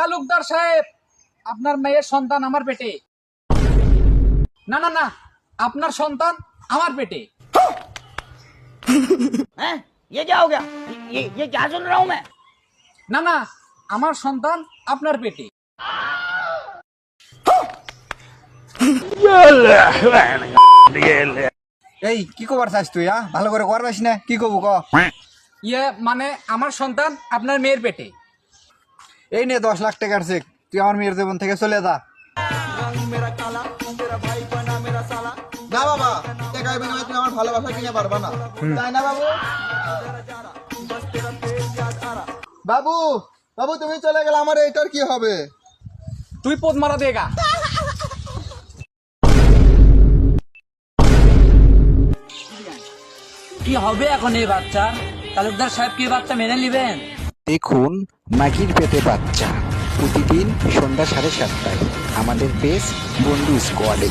তালুকদার সাহেব, আপনার মেয়ের সন্তান আমার পেটে। না না না, আপনার সন্তান আমার পেটে। हैं? ये क्या हो गया? ये क्या सुन रहा हूँ मैं? না না, আমার সন্তান আপনার পেটে। এই কি কবার চাস তুই? ভালো করে করবাস না, কি কব ক? ইয়ে মানে আমার সন্তান আপনার মেয়ের পেটে। এই নে 10 লাখ টাকার চেক, তুই আমার মেয়ের জীবন থেকে চলে যা। না বাবা, টাকায় বিনিময়ে তুমি আমার ভালোবাসা কিনে পারবা না, তাই না বাবু? বাবু, বাবু তুমি চলে গেলে আমার এইটার কি হবে? তুই পোদ মারা দেগা। কি হবে এখন এই বাচ্চা? তালুকদার সাহেব কি বাচ্চা মেনে নেবেন? দেখুন মাগির পেটে বাচ্চা প্রতিদিন সন্ধ্যা 7:30টায় আমাদের পেজ বন্ধু স্কোয়াডে।